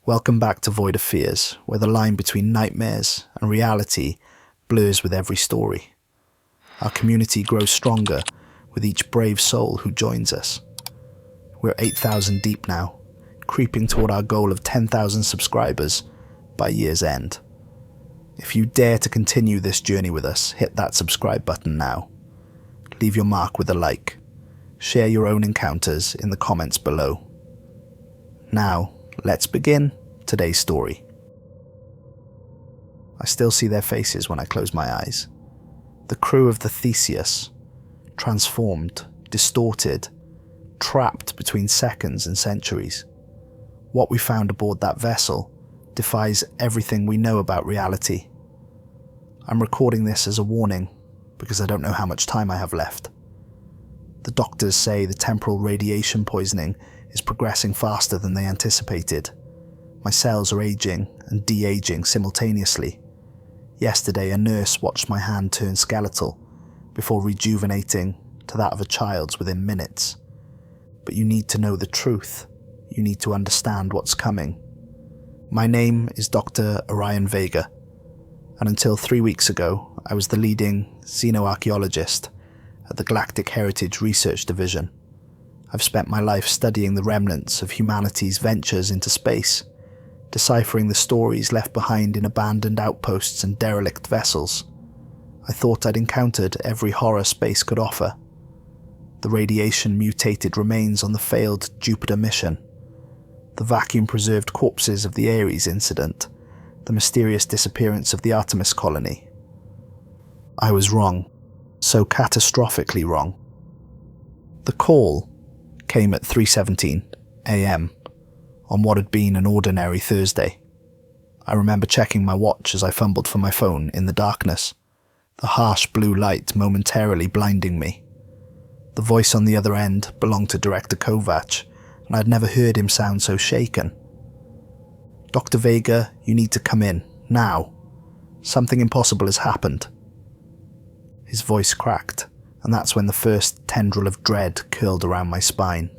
Welcome back to Void of Fears, where the line between nightmares and reality blurs with every story. Our community grows stronger with each brave soul who joins us. We're 8,000 deep now, creeping toward our goal of 10,000 subscribers by year's end. If you dare to continue this journey with us, hit that subscribe button now. Leave your mark with a like. Share your own encounters in the comments below. Now, let's begin today's story. I still see their faces when I close my eyes. The crew of the Theseus, transformed, distorted, trapped between seconds and centuries. What we found aboard that vessel defies everything we know about reality. I'm recording this as a warning because I don't know how much time I have left. The doctors say the temporal radiation poisoning is progressing faster than they anticipated. My cells are aging and de-aging simultaneously. Yesterday, a nurse watched my hand turn skeletal before rejuvenating to that of a child's within minutes. But you need to know the truth. You need to understand what's coming. My name is Dr. Orion Vega, and until 3 weeks ago, I was the leading xenoarchaeologist at the Galactic Heritage Research Division. I've spent my life studying the remnants of humanity's ventures into space, deciphering the stories left behind in abandoned outposts and derelict vessels. I thought I'd encountered every horror space could offer. The radiation-mutated remains on the failed Jupiter mission, the vacuum-preserved corpses of the Ares incident, the mysterious disappearance of the Artemis colony. I was wrong, so catastrophically wrong. The call came at 3:17 a.m. on what had been an ordinary Thursday. I remember checking my watch as I fumbled for my phone in the darkness, the harsh blue light momentarily blinding me. The voice on the other end belonged to Director Kovac, and I'd never heard him sound so shaken. "Dr. Vega, you need to come in, now. Something impossible has happened." His voice cracked, and that's when the first tendril of dread curled around my spine.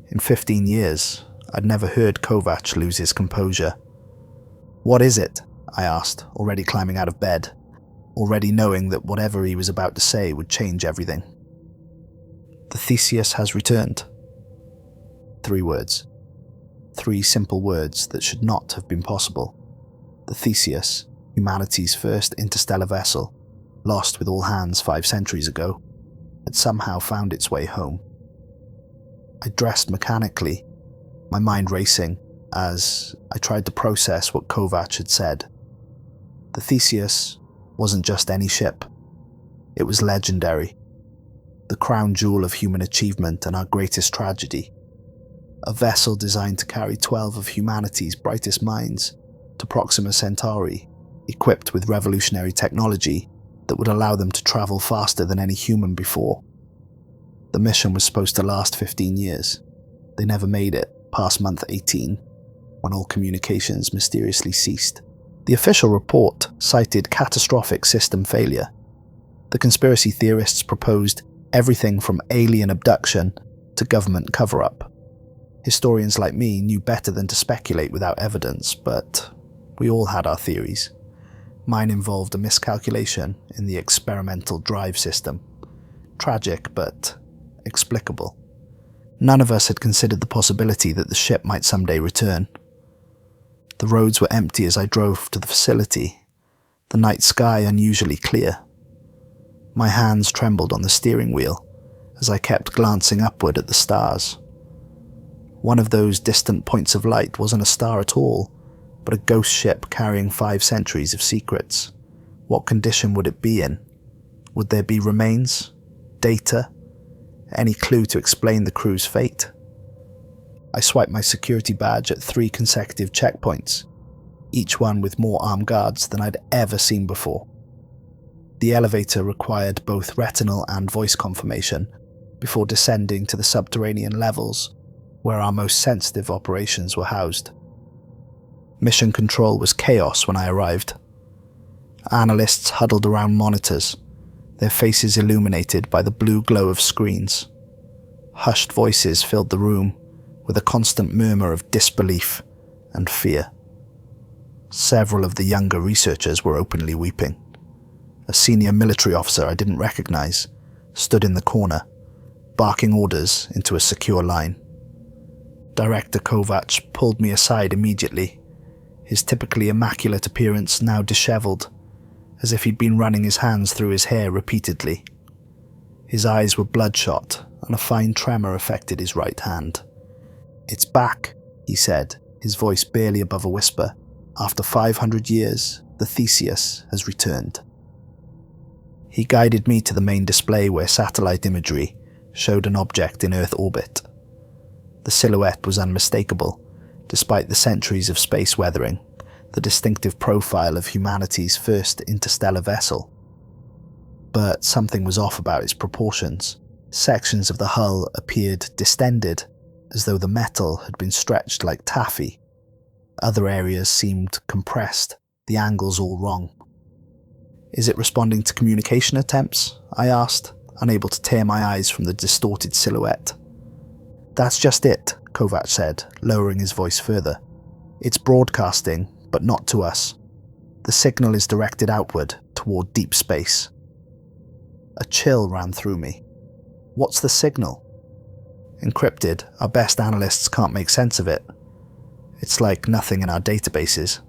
In 15 years, I'd never heard Kovac lose his composure. "What is it?" I asked, already climbing out of bed, already knowing that whatever he was about to say would change everything. "The Theseus has returned." 3 words. 3 simple words that should not have been possible. The Theseus, humanity's first interstellar vessel, lost with all hands 5 centuries ago, had somehow found its way home. I dressed mechanically, my mind racing as I tried to process what Kovac had said. The Theseus wasn't just any ship. It was legendary. The crown jewel of human achievement and our greatest tragedy. A vessel designed to carry 12 of humanity's brightest minds to Proxima Centauri, equipped with revolutionary technology that would allow them to travel faster than any human before. The mission was supposed to last 15 years. They never made it past month 18, when all communications mysteriously ceased. The official report cited catastrophic system failure. The conspiracy theorists proposed everything from alien abduction to government cover-up. Historians like me knew better than to speculate without evidence, but we all had our theories. Mine involved a miscalculation in the experimental drive system. Tragic, but explicable. None of us had considered the possibility that the ship might someday return. The roads were empty as I drove to the facility, the night sky unusually clear. My hands trembled on the steering wheel as I kept glancing upward at the stars. One of those distant points of light wasn't a star at all, but a ghost ship carrying 5 centuries of secrets. What condition would it be in? Would there be remains? Data? Any clue to explain the crew's fate? I swiped my security badge at 3 consecutive checkpoints, each one with more armed guards than I'd ever seen before. The elevator required both retinal and voice confirmation before descending to the subterranean levels where our most sensitive operations were housed. Mission control was chaos when I arrived. Analysts huddled around monitors, their faces illuminated by the blue glow of screens. Hushed voices filled the room with a constant murmur of disbelief and fear. Several of the younger researchers were openly weeping. A senior military officer I didn't recognize stood in the corner, barking orders into a secure line. Director Kovac pulled me aside immediately, his typically immaculate appearance now disheveled, as if he'd been running his hands through his hair repeatedly. His eyes were bloodshot, and a fine tremor affected his right hand. "It's back," he said, his voice barely above a whisper. "After 500 years, the Theseus has returned." He guided me to the main display where satellite imagery showed an object in Earth orbit. The silhouette was unmistakable, despite the centuries of space weathering, the distinctive profile of humanity's first interstellar vessel. But something was off about its proportions. Sections of the hull appeared distended, as though the metal had been stretched like taffy. Other areas seemed compressed, the angles all wrong. "Is it responding to communication attempts?" I asked, unable to tear my eyes from the distorted silhouette. "That's just it," Kovac said, lowering his voice further. "It's broadcasting, but not to us. The signal is directed outward, toward deep space." A chill ran through me. What's the signal? Encrypted, our best analysts can't make sense of it. It's like nothing in our databases.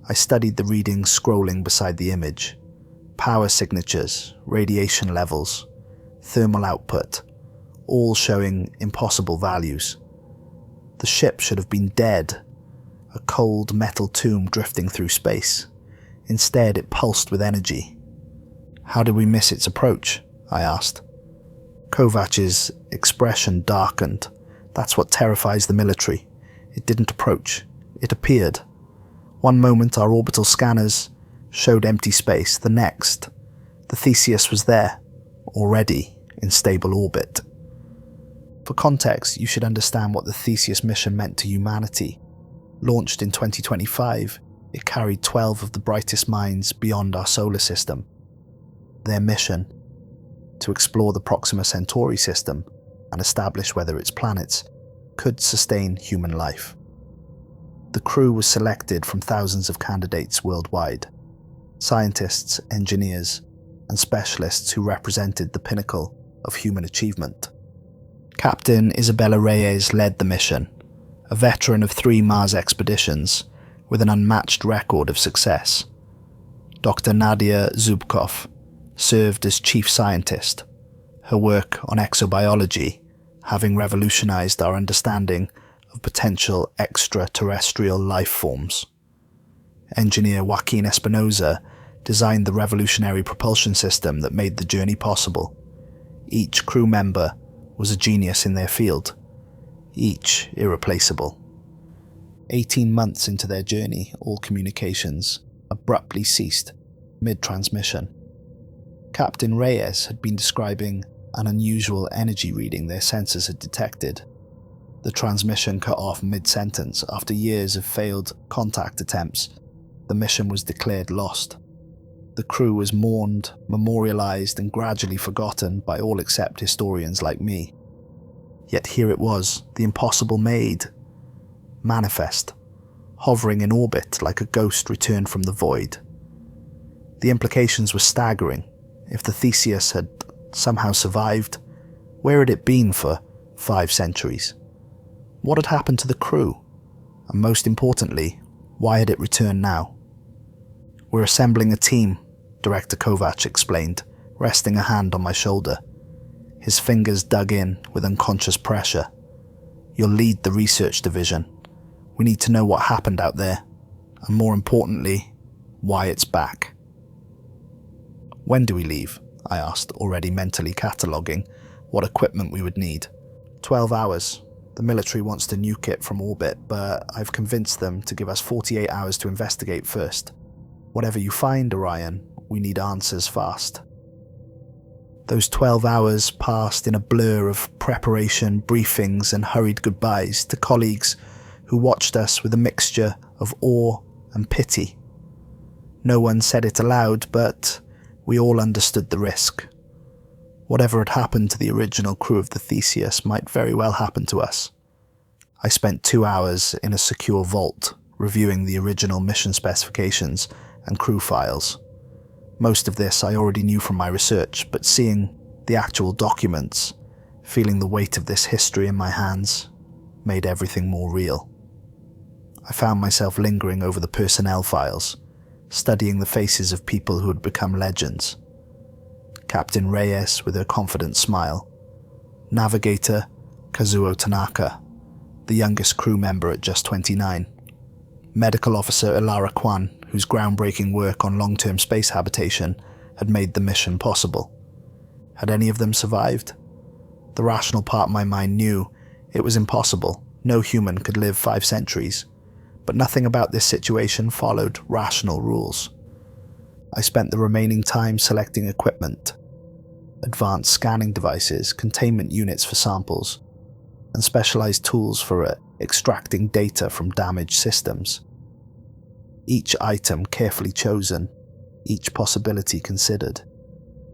I studied the readings scrolling beside the image. Power signatures, radiation levels, thermal output, all showing impossible values. The ship should have been dead, a cold metal tomb drifting through space. Instead, it pulsed with energy. "How did we miss its approach?" I asked. Kovac's expression darkened. "That's what terrifies the military. It didn't approach. It appeared. One moment our orbital scanners showed empty space. The next, the Theseus was there, already in stable orbit." For context, you should understand what the Theseus mission meant to humanity. Launched in 2025, it carried 12 of the brightest minds beyond our solar system. Their mission: to explore the Proxima Centauri system and establish whether its planets could sustain human life. The crew was selected from thousands of candidates worldwide, scientists, engineers, and specialists who represented the pinnacle of human achievement. Captain Isabella Reyes led the mission, a veteran of 3 Mars expeditions with an unmatched record of success. Dr. Nadia Zubkov served as chief scientist, her work on exobiology having revolutionized our understanding of potential extraterrestrial life forms. Engineer Joaquin Espinosa designed the revolutionary propulsion system that made the journey possible. Each crew member was a genius in their field, each irreplaceable. 18 months into their journey, all communications abruptly ceased mid-transmission. Captain Reyes had been describing an unusual energy reading their sensors had detected. The transmission cut off mid-sentence. After years of failed contact attempts, the mission was declared lost. The crew was mourned, memorialized, and gradually forgotten by all except historians like me. Yet here it was, the impossible made manifest, hovering in orbit like a ghost returned from the void. The implications were staggering. If the Theseus had somehow survived, where had it been for 5 centuries? What had happened to the crew? And most importantly, why had it returned now? "We're assembling a team," Director Kovac explained, resting a hand on my shoulder. His fingers dug in with unconscious pressure. "You'll lead the research division. We need to know what happened out there, and more importantly, why it's back." "When do we leave?" I asked, already mentally cataloguing what equipment we would need. 12 hours. The military wants to nuke it from orbit, but I've convinced them to give us 48 hours to investigate first. Whatever you find, Orion, we need answers fast. Those 12 hours passed in a blur of preparation, briefings, and hurried goodbyes to colleagues who watched us with a mixture of awe and pity. No one said it aloud, but we all understood the risk. Whatever had happened to the original crew of the Theseus might very well happen to us. I spent 2 hours in a secure vault reviewing the original mission specifications and crew files. Most of this I already knew from my research, but seeing the actual documents, feeling the weight of this history in my hands, made everything more real. I found myself lingering over the personnel files, studying the faces of people who had become legends. Captain Reyes with her confident smile, Navigator Kazuo Tanaka, the youngest crew member at just 29, Medical Officer Ilara Kwan, whose groundbreaking work on long-term space habitation had made the mission possible. Had any of them survived? The rational part of my mind knew it was impossible. No human could live 5 centuries. But nothing about this situation followed rational rules. I spent the remaining time selecting equipment, advanced scanning devices, containment units for samples, and specialized tools for extracting data from damaged systems. Each item carefully chosen, each possibility considered.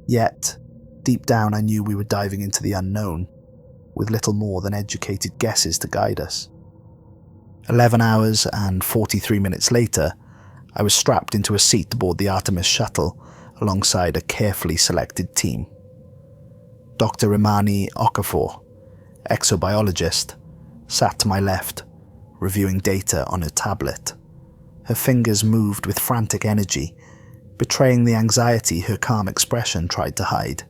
Yet, deep down I knew we were diving into the unknown, with little more than educated guesses to guide us. 11 hours and 43 minutes later, I was strapped into a seat aboard the Artemis shuttle alongside a carefully selected team. Dr. Imani Okafor, exobiologist, sat to my left, reviewing data on a tablet. Her fingers moved with frantic energy, betraying the anxiety her calm expression tried to hide.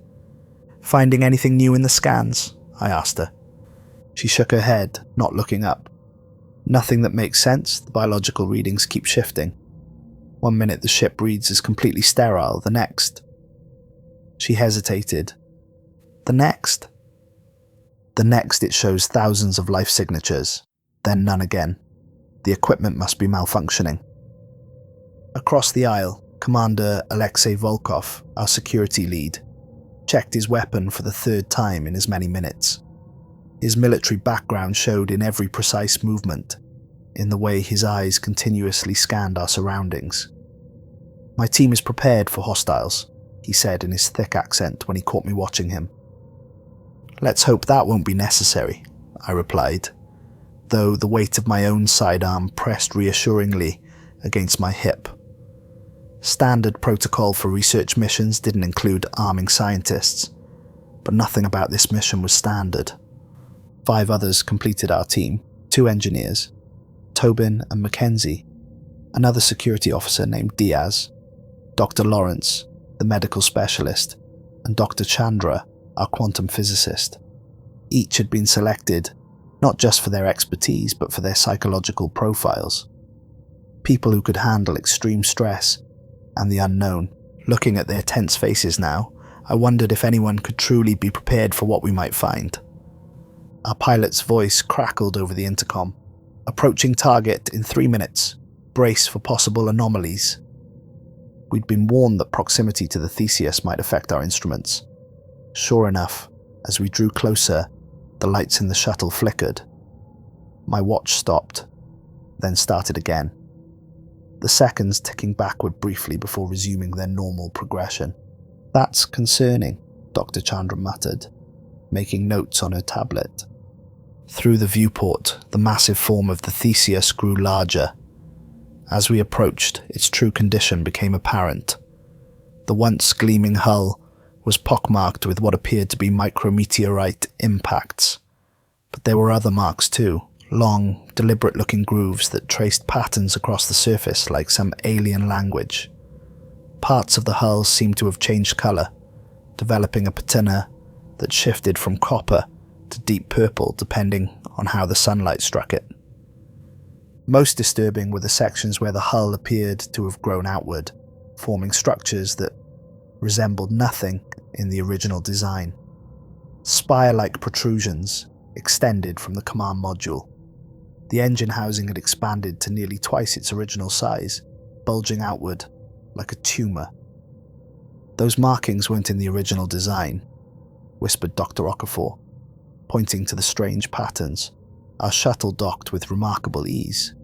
"Finding anything new in the scans?" I asked her. She shook her head, not looking up. "Nothing that makes sense. The biological readings keep shifting. One minute the ship reads as completely sterile, the next." She hesitated. "The next?" "The next it shows thousands of life signatures, then none again. The equipment must be malfunctioning." Across the aisle, Commander Alexei Volkov, our security lead, checked his weapon for the 3rd time in as many minutes. His military background showed in every precise movement, in the way his eyes continuously scanned our surroundings. "My team is prepared for hostiles," he said in his thick accent when he caught me watching him. "Let's hope that won't be necessary," I replied, though the weight of my own sidearm pressed reassuringly against my hip. Standard protocol for research missions didn't include arming scientists, but nothing about this mission was standard. 5 others completed our team, 2 engineers, Tobin and Mackenzie, another security officer named Diaz, Dr. Lawrence, the medical specialist, and Dr. Chandra, our quantum physicist. Each had been selected not just for their expertise, but for their psychological profiles. People who could handle extreme stress and the unknown. Looking at their tense faces now, I wondered if anyone could truly be prepared for what we might find. Our pilot's voice crackled over the intercom. "Approaching target in 3 minutes. Brace for possible anomalies." We'd been warned that proximity to the Theseus might affect our instruments. Sure enough, as we drew closer, the lights in the shuttle flickered. My watch stopped, then started again, the seconds ticking backward briefly before resuming their normal progression. "That's concerning," Dr. Chandra muttered, making notes on her tablet. Through the viewport, the massive form of the Theseus grew larger. As we approached, its true condition became apparent. The once gleaming hull was pockmarked with what appeared to be micrometeorite impacts. But there were other marks too, long, deliberate-looking grooves that traced patterns across the surface like some alien language. Parts of the hull seemed to have changed colour, developing a patina that shifted from copper to deep purple depending on how the sunlight struck it. Most disturbing were the sections where the hull appeared to have grown outward, forming structures that resembled nothing in the original design. Spire-like protrusions extended from the command module. The engine housing had expanded to nearly twice its original size, bulging outward like a tumour. "Those markings weren't in the original design," whispered Dr. Okafor, pointing to the strange patterns. Our shuttle docked with remarkable ease.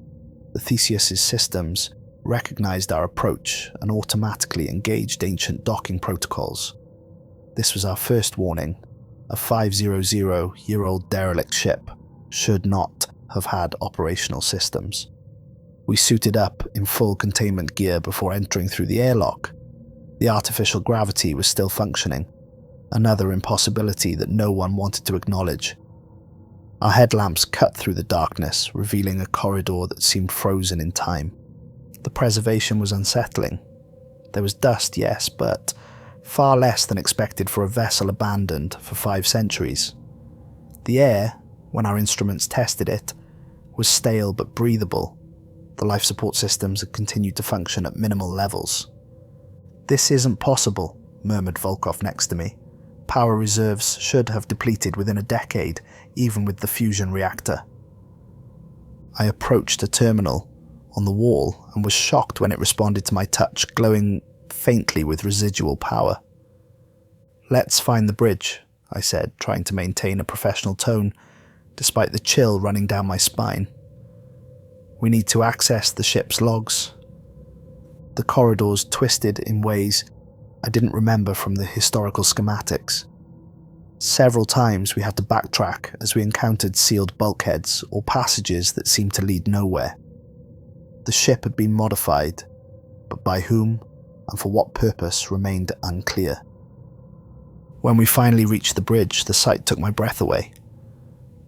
The Theseus's systems recognized our approach and automatically engaged ancient docking protocols. This was our first warning. A 500-year-old derelict ship should not have had operational systems. We suited up in full containment gear before entering through the airlock. The artificial gravity was still functioning, another impossibility that no one wanted to acknowledge. Our headlamps cut through the darkness, revealing a corridor that seemed frozen in time. The preservation was unsettling. There was dust, yes, but far less than expected for a vessel abandoned for 5 centuries. The air, when our instruments tested it, was stale but breathable. The life support systems had continued to function at minimal levels. "This isn't possible," murmured Volkov next to me. "Power reserves should have depleted within a decade, even with the fusion reactor." I approached a terminal on the wall and was shocked when it responded to my touch, glowing faintly with residual power. "Let's find the bridge," I said, trying to maintain a professional tone, despite the chill running down my spine. "We need to access the ship's logs." The corridors twisted in ways I didn't remember from the historical schematics. Several times we had to backtrack as we encountered sealed bulkheads or passages that seemed to lead nowhere. The ship had been modified, but by whom and for what purpose remained unclear. When we finally reached the bridge, the sight took my breath away.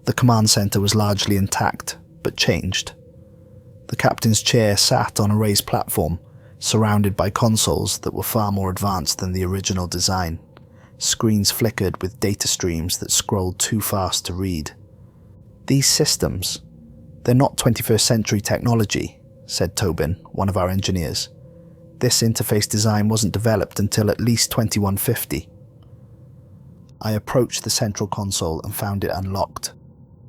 The command center was largely intact, but changed. The captain's chair sat on a raised platform, surrounded by consoles that were far more advanced than the original design. Screens flickered with data streams that scrolled too fast to read. "These systems, they're not 21st century technology," said Tobin, one of our engineers. "This interface design wasn't developed until at least 2150. I approached the central console and found it unlocked.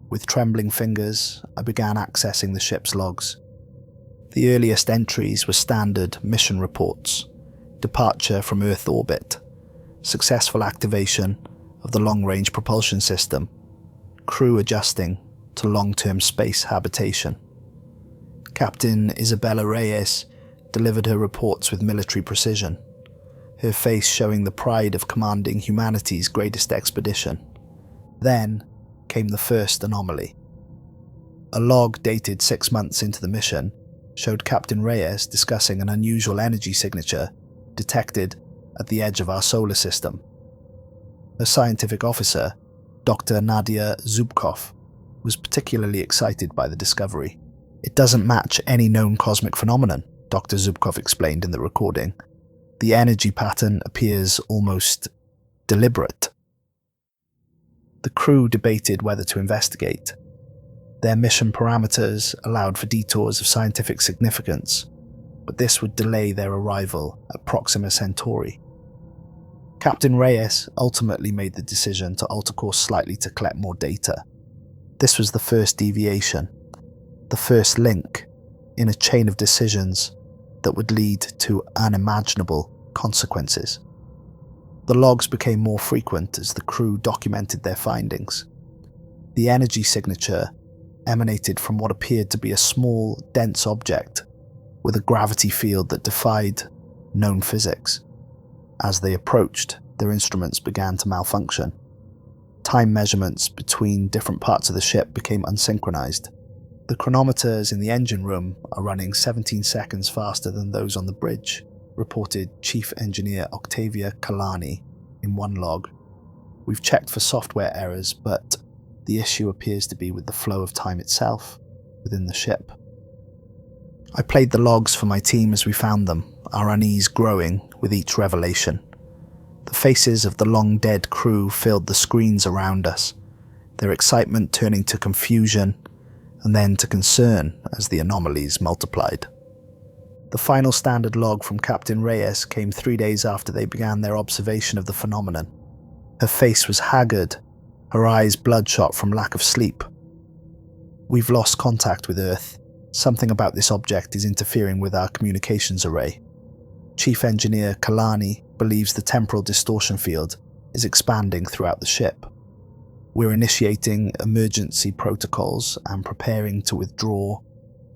With trembling fingers, I began accessing the ship's logs. The earliest entries were standard mission reports: departure from Earth orbit, successful activation of the long-range propulsion system, crew adjusting to long-term space habitation. Captain Isabella Reyes delivered her reports with military precision, her face showing the pride of commanding humanity's greatest expedition. Then came the first anomaly. A log dated 6 months into the mission showed Captain Reyes discussing an unusual energy signature detected at the edge of our solar system. Her scientific officer, Dr. Nadia Zubkov, was particularly excited by the discovery. "It doesn't match any known cosmic phenomenon," Dr. Zubkov explained in the recording. "The energy pattern appears almost deliberate." The crew debated whether to investigate. Their mission parameters allowed for detours of scientific significance, but this would delay their arrival at Proxima Centauri. Captain Reyes ultimately made the decision to alter course slightly to collect more data. This was the first deviation, the first link in a chain of decisions that would lead to unimaginable consequences. The logs became more frequent as the crew documented their findings. The energy signature emanated from what appeared to be a small, dense object with a gravity field that defied known physics. As they approached, their instruments began to malfunction. Time measurements between different parts of the ship became unsynchronized. The chronometers in the engine room are running 17 seconds faster than those on the bridge, reported Chief Engineer Octavia Kalani in one log. "We've checked for software errors, but the issue appears to be with the flow of time itself within the ship." I played the logs for my team as we found them, our unease growing with each revelation. The faces of the long-dead crew filled the screens around us, their excitement turning to confusion and then to concern as the anomalies multiplied. The final standard log from Captain Reyes came 3 days after they began their observation of the phenomenon. Her face was haggard, her eyes bloodshot from lack of sleep. "We've lost contact with Earth. Something about this object is interfering with our communications array. Chief Engineer Kalani believes the temporal distortion field is expanding throughout the ship. We're initiating emergency protocols and preparing to withdraw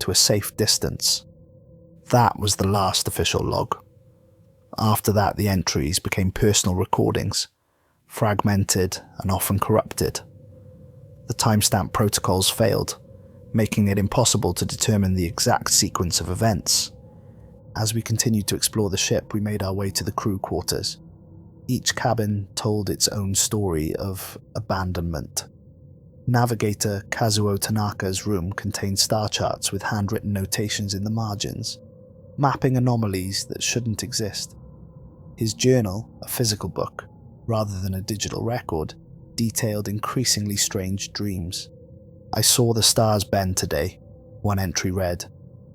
to a safe distance." That was the last official log. After that, the entries became personal recordings, fragmented and often corrupted. The timestamp protocols failed, making it impossible to determine the exact sequence of events. As we continued to explore the ship, we made our way to the crew quarters. Each cabin told its own story of abandonment. Navigator Kazuo Tanaka's room contained star charts with handwritten notations in the margins, mapping anomalies that shouldn't exist. His journal, a physical book, rather than a digital record, detailed increasingly strange dreams. "I saw the stars bend today," one entry read,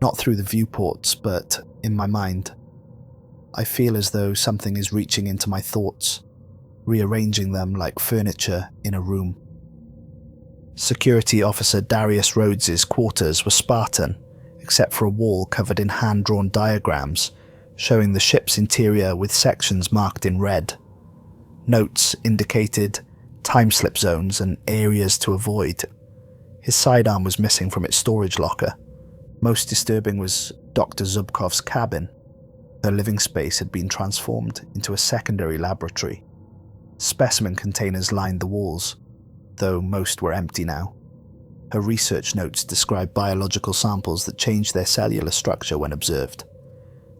"not through the viewports, but in my mind. I feel as though something is reaching into my thoughts, rearranging them like furniture in a room." Security Officer Darius Rhodes's quarters were Spartan, except for a wall covered in hand-drawn diagrams showing the ship's interior with sections marked in red. Notes indicated time-slip zones and areas to avoid. His sidearm was missing from its storage locker. Most disturbing was Dr. Zubkov's cabin. Her living space had been transformed into a secondary laboratory. Specimen containers lined the walls, though most were empty now. Her research notes described biological samples that changed their cellular structure when observed.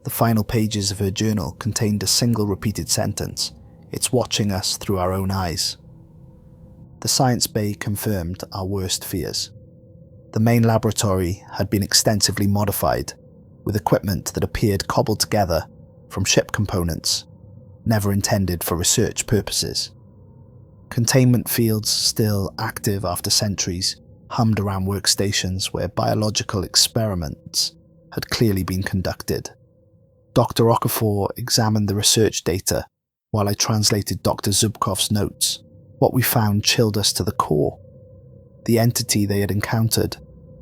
The final pages of her journal contained a single repeated sentence: "It's watching us through our own eyes." The science bay confirmed our worst fears. The main laboratory had been extensively modified, with equipment that appeared cobbled together from ship components, never intended for research purposes. Containment fields, still active after centuries, hummed around workstations where biological experiments had clearly been conducted. Dr. Okafor examined the research data while I translated Dr. Zubkov's notes. What we found chilled us to the core. The entity they had encountered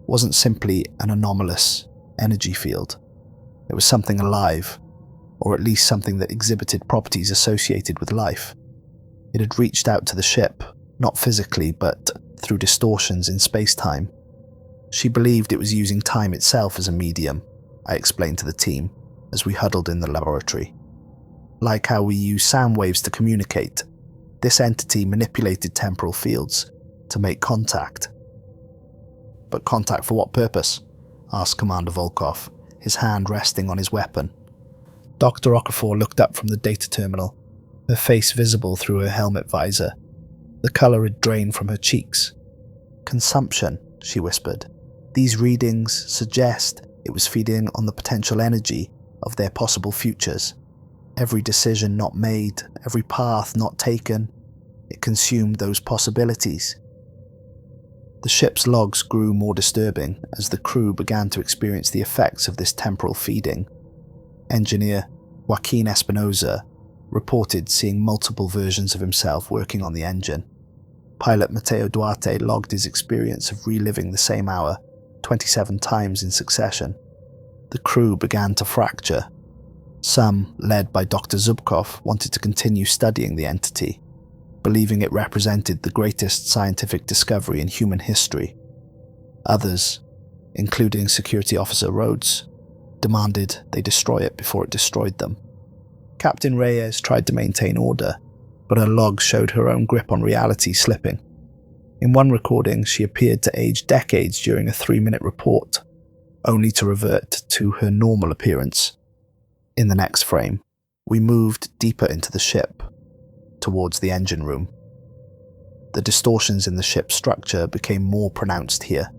wasn't simply an anomalous energy field. It was something alive, or at least something that exhibited properties associated with life. It had reached out to the ship, not physically, but through distortions in spacetime. She believed it was using time itself as a medium, I explained to the team as we huddled in the laboratory. Like how we use sound waves to communicate, this entity manipulated temporal fields to make contact. "But contact for what purpose?" asked Commander Volkov, his hand resting on his weapon. Dr. Okafor looked up from the data terminal, her face visible through her helmet visor. The colour had drained from her cheeks. "Consumption," she whispered. "These readings suggest it was feeding on the potential energy of their possible futures. Every decision not made, every path not taken, it consumed those possibilities." The ship's logs grew more disturbing as the crew began to experience the effects of this temporal feeding. Engineer Joaquin Espinosa reported seeing multiple versions of himself working on the engine. Pilot Mateo Duarte logged his experience of reliving the same hour 27 times in succession. The crew began to fracture. Some, led by Dr. Zubkov, wanted to continue studying the entity, believing it represented the greatest scientific discovery in human history. Others, including Security Officer Rhodes, demanded they destroy it before it destroyed them. Captain Reyes tried to maintain order, but her logs showed her own grip on reality slipping. In one recording, she appeared to age decades during a 3-minute report, only to revert to her normal appearance. In the next frame, we moved deeper into the ship, towards the engine room. The distortions in the ship's structure became more pronounced here.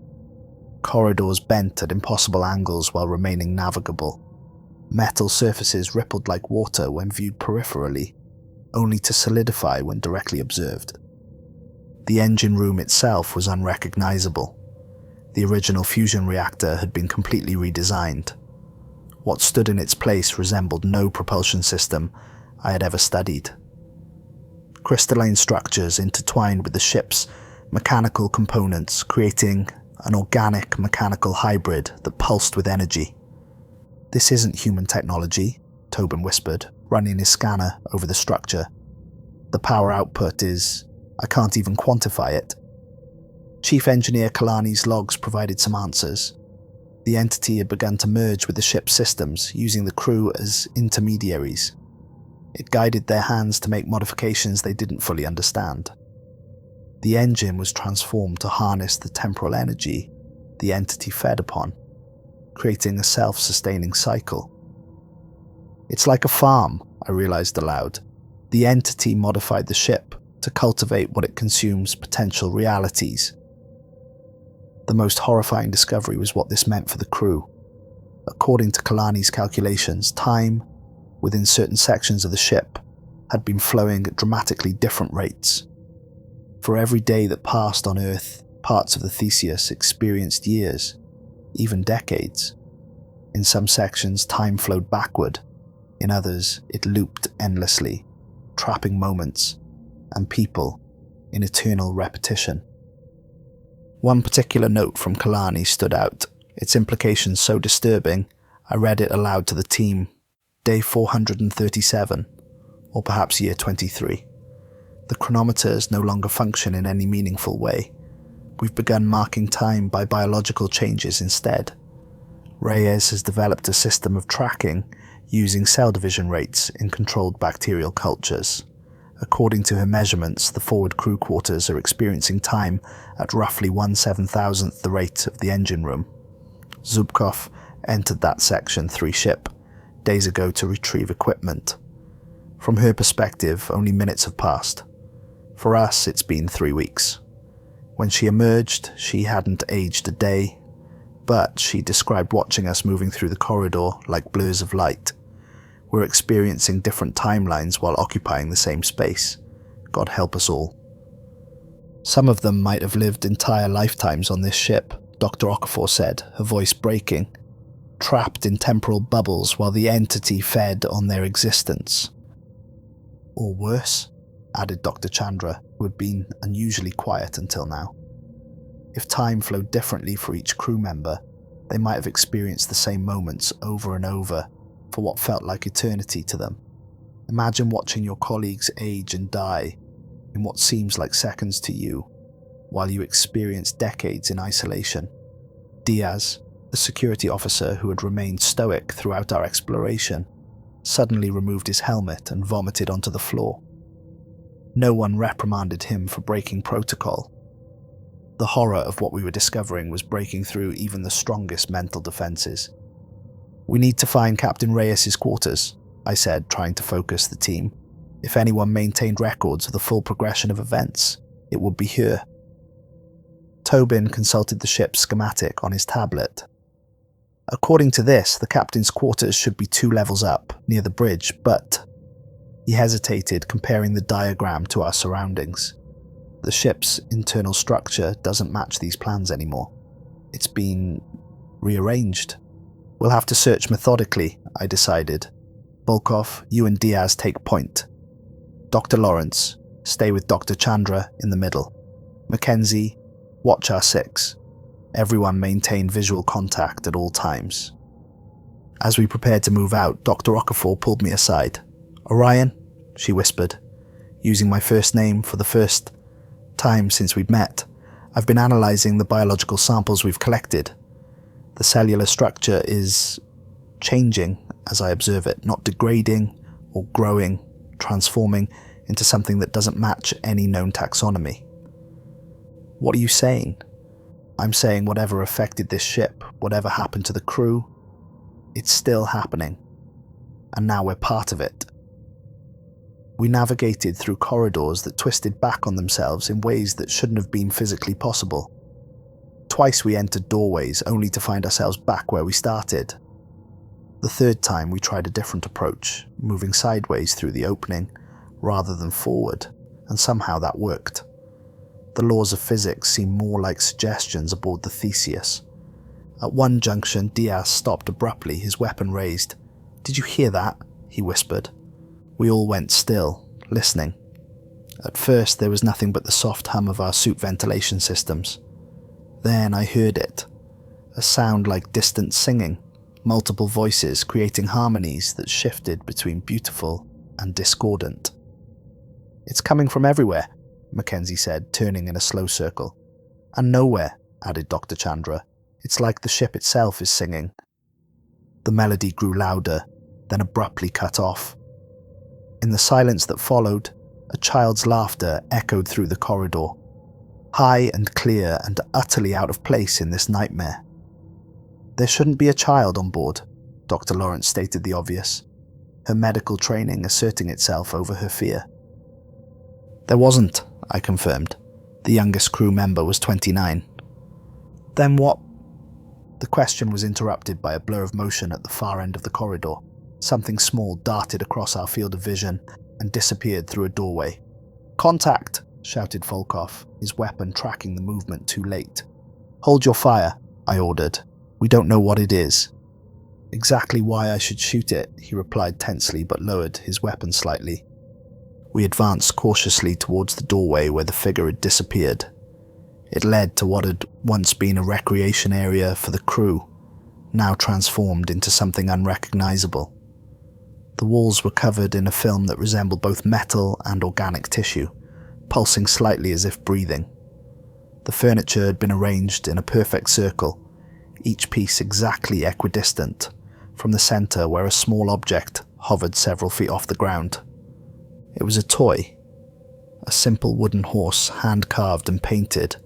Corridors bent at impossible angles while remaining navigable. Metal surfaces rippled like water when viewed peripherally, only to solidify when directly observed. The engine room itself was unrecognizable. The original fusion reactor had been completely redesigned. What stood in its place resembled no propulsion system I had ever studied. Crystalline structures intertwined with the ship's mechanical components, creating an organic mechanical hybrid that pulsed with energy. "This isn't human technology," Tobin whispered, running his scanner over the structure. "The power output is... I can't even quantify it." Chief Engineer Kalani's logs provided some answers. The entity had begun to merge with the ship's systems, using the crew as intermediaries. It guided their hands to make modifications they didn't fully understand. The engine was transformed to harness the temporal energy the entity fed upon, creating a self-sustaining cycle. It's like a farm, I realized aloud. The entity modified the ship to cultivate what it consumes potential realities. The most horrifying discovery was what this meant for the crew. According to Kalani's calculations, time within certain sections of the ship had been flowing at dramatically different rates. For every day that passed on Earth, parts of the Theseus experienced years, even decades. In some sections, time flowed backward. In others, it looped endlessly, trapping moments and people in eternal repetition. One particular note from Kalani stood out, its implications so disturbing, I read it aloud to the team. Day 437, or perhaps year 23. The chronometers no longer function in any meaningful way. We've begun marking time by biological changes instead. Reyes has developed a system of tracking using cell division rates in controlled bacterial cultures. According to her measurements, the forward crew quarters are experiencing time at roughly 1/7,000th the rate of the engine room. Zubkov entered that section 3 ship days ago to retrieve equipment. From her perspective, only minutes have passed. For us, it's been 3 weeks. When she emerged, she hadn't aged a day, but she described watching us moving through the corridor like blurs of light. We're experiencing different timelines while occupying the same space. God help us all. Some of them might have lived entire lifetimes on this ship, Dr. Okafor said, her voice breaking, trapped in temporal bubbles while the entity fed on their existence. Or worse, added Dr. Chandra, who had been unusually quiet until now. If time flowed differently for each crew member, they might have experienced the same moments over and over for what felt like eternity to them. Imagine watching your colleagues age and die in what seems like seconds to you, while you experience decades in isolation. Diaz, the security officer who had remained stoic throughout our exploration, suddenly removed his helmet and vomited onto the floor. No one reprimanded him for breaking protocol. The horror of what we were discovering was breaking through even the strongest mental defenses. "We need to find Captain Reyes' quarters," I said, trying to focus the team. "If anyone maintained records of the full progression of events, it would be her." Tobin consulted the ship's schematic on his tablet. "According to this, the captain's quarters should be 2 levels up, near the bridge, but..." He hesitated, comparing the diagram to our surroundings. "The ship's internal structure doesn't match these plans anymore. It's been rearranged. We'll have to search methodically," I decided. "Volkov, you and Diaz take point. Dr. Lawrence, stay with Dr. Chandra in the middle. Mackenzie, watch our 6. Everyone maintain visual contact at all times." As we prepared to move out, Dr. Okafor pulled me aside. "Orion," she whispered, using my first name for the first time since we'd met. "I've been analyzing the biological samples we've collected. The cellular structure is changing as I observe it, not degrading or growing, transforming into something that doesn't match any known taxonomy." "What are you saying?" "I'm saying whatever affected this ship, whatever happened to the crew, it's still happening. And now we're part of it." We navigated through corridors that twisted back on themselves in ways that shouldn't have been physically possible. Twice we entered doorways only to find ourselves back where we started. The third time we tried a different approach, moving sideways through the opening rather than forward, and somehow that worked. The laws of physics seemed more like suggestions aboard the Theseus. At one junction, Diaz stopped abruptly, his weapon raised. "Did you hear that?" he whispered. We all went still, listening. At first there was nothing but the soft hum of our suit ventilation systems. Then I heard it, a sound like distant singing, multiple voices creating harmonies that shifted between beautiful and discordant. "It's coming from everywhere," Mackenzie said, turning in a slow circle. "And nowhere," added Dr. Chandra. "It's like the ship itself is singing." The melody grew louder, then abruptly cut off. In the silence that followed, a child's laughter echoed through the corridor. high and clear and utterly out of place in this nightmare. There shouldn't be a child on board, Dr. Lawrence stated the obvious, her medical training asserting itself over her fear. There wasn't, I confirmed. The youngest crew member was 29. Then what? The question was interrupted by a blur of motion at the far end of the corridor. Something small darted across our field of vision and disappeared through a doorway. "Contact!" shouted Volkov, his weapon tracking the movement too late. "Hold your fire," I ordered. "We don't know what it is." "Exactly why I should shoot it," he replied tensely but lowered his weapon slightly. We advanced cautiously towards the doorway where the figure had disappeared. It led to what had once been a recreation area for the crew, now transformed into something unrecognizable. The walls were covered in a film that resembled both metal and organic tissue, pulsing slightly as if breathing. The furniture had been arranged in a perfect circle, each piece exactly equidistant from the center where a small object hovered several feet off the ground. It was a toy, a simple wooden horse, hand-carved and painted.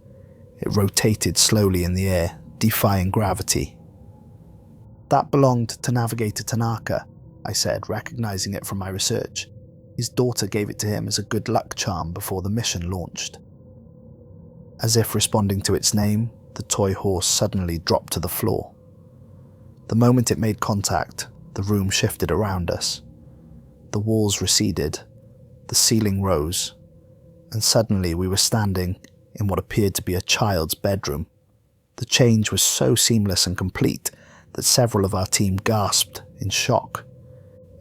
It rotated slowly in the air, defying gravity. "That belonged to Navigator Tanaka," I said, recognizing it from my research. His daughter gave it to him as a good luck charm before the mission launched. As if responding to its name, the toy horse suddenly dropped to the floor. The moment it made contact, the room shifted around us. The walls receded, the ceiling rose, and suddenly we were standing in what appeared to be a child's bedroom. The change was so seamless and complete that several of our team gasped in shock.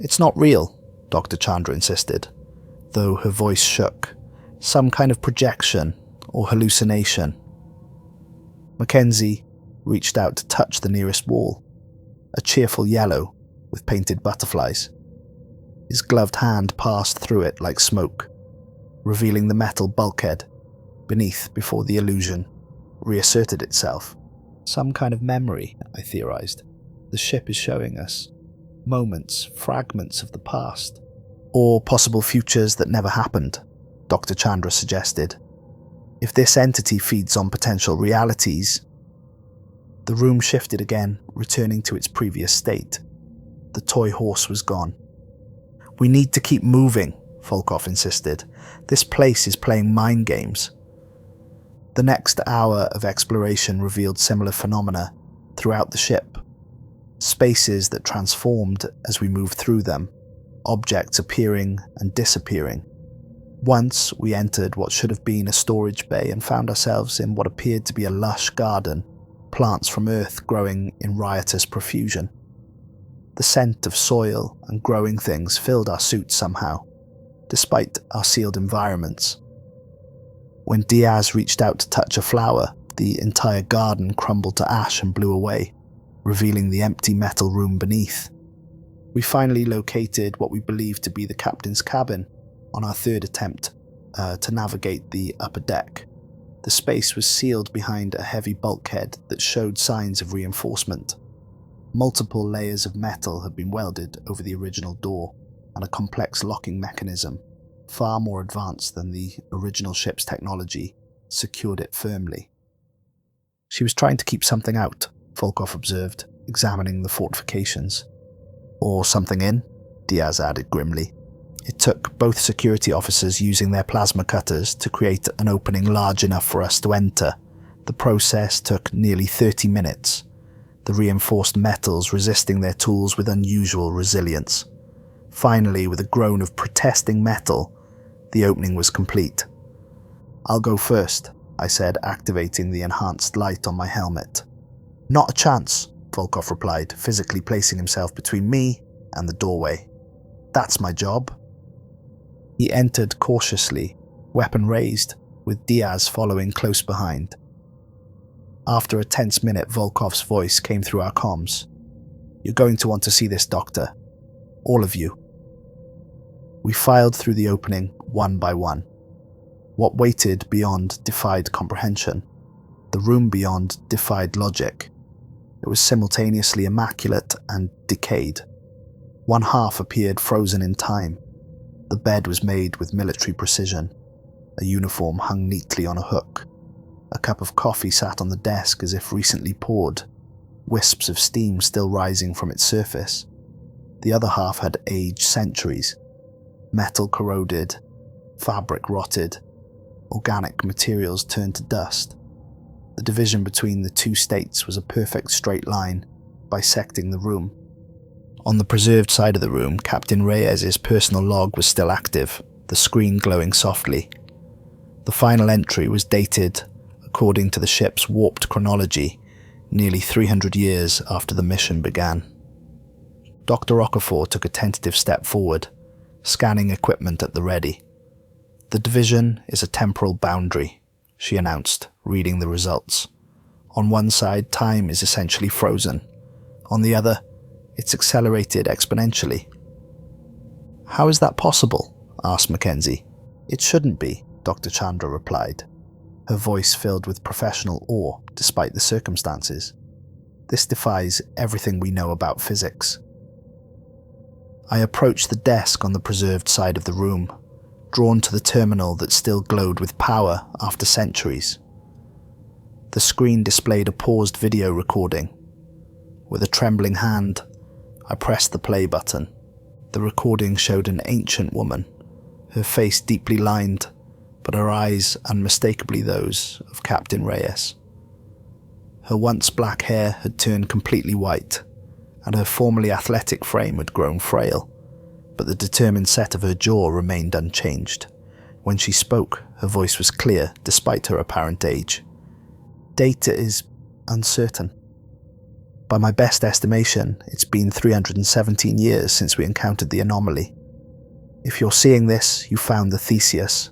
"It's not real," Dr. Chandra insisted, though her voice shook. "Some kind of projection or hallucination." Mackenzie reached out to touch the nearest wall, a cheerful yellow with painted butterflies. His gloved hand passed through it like smoke, revealing the metal bulkhead beneath before the illusion reasserted itself. "Some kind of memory," I theorized. "The ship is showing us moments, fragments of the past. Or possible futures that never happened," Dr. Chandra suggested. "If this entity feeds on potential realities..." The room shifted again, returning to its previous state. The toy horse was gone. "We need to keep moving," Volkov insisted. "This place is playing mind games." The next hour of exploration revealed similar phenomena throughout the ship. Spaces that transformed as we moved through them, objects appearing and disappearing. Once we entered what should have been a storage bay and found ourselves in what appeared to be a lush garden, plants from Earth growing in riotous profusion. The scent of soil and growing things filled our suits somehow, despite our sealed environments. When Diaz reached out to touch a flower, the entire garden crumbled to ash and blew away, revealing the empty metal room beneath. We finally located what we believed to be the captain's cabin on our third attempt to navigate the upper deck. The space was sealed behind a heavy bulkhead that showed signs of reinforcement. Multiple layers of metal had been welded over the original door, and a complex locking mechanism, far more advanced than the original ship's technology, secured it firmly. "She was trying to keep something out," Volkov observed, examining the fortifications. "Or something in," Diaz added grimly. It took both security officers using their plasma cutters to create an opening large enough for us to enter. The process took nearly 30 minutes, the reinforced metals resisting their tools with unusual resilience. Finally, with a groan of protesting metal, the opening was complete. "I'll go first," I said, activating the enhanced light on my helmet. "Not a chance," Volkov replied, physically placing himself between me and the doorway. "That's my job." He entered cautiously, weapon raised, with Diaz following close behind. After a tense minute, Volkov's voice came through our comms. "You're going to want to see this, Doctor. All of you." We filed through the opening, one by one. What waited beyond defied comprehension. The room beyond defied logic. It was simultaneously immaculate and decayed. One half appeared frozen in time. The bed was made with military precision. A uniform hung neatly on a hook. A cup of coffee sat on the desk as if recently poured, wisps of steam still rising from its surface. The other half had aged centuries, metal corroded, fabric rotted, organic materials turned to dust. The division between the two states was a perfect straight line, bisecting the room. On the preserved side of the room, Captain Reyes' personal log was still active, the screen glowing softly. The final entry was dated according to the ship's warped chronology, nearly 300 years after the mission began. Dr. Okafor took a tentative step forward, scanning equipment at the ready. "The division is a temporal boundary," she announced, reading the results. "On one side, time is essentially frozen. On the other, it's accelerated exponentially." "How is that possible?" asked Mackenzie. "It shouldn't be," Dr. Chandra replied, her voice filled with professional awe despite the circumstances. "This defies everything we know about physics." I approached the desk on the preserved side of the room, drawn to the terminal that still glowed with power after centuries. The screen displayed a paused video recording. With a trembling hand, I pressed the play button. The recording showed an ancient woman, her face deeply lined, but her eyes unmistakably those of Captain Reyes. Her once black hair had turned completely white, and her formerly athletic frame had grown frail, but the determined set of her jaw remained unchanged. When she spoke, her voice was clear despite her apparent age. "Data is uncertain. By my best estimation, it's been 317 years since we encountered the anomaly. If you're seeing this, you found the Theseus.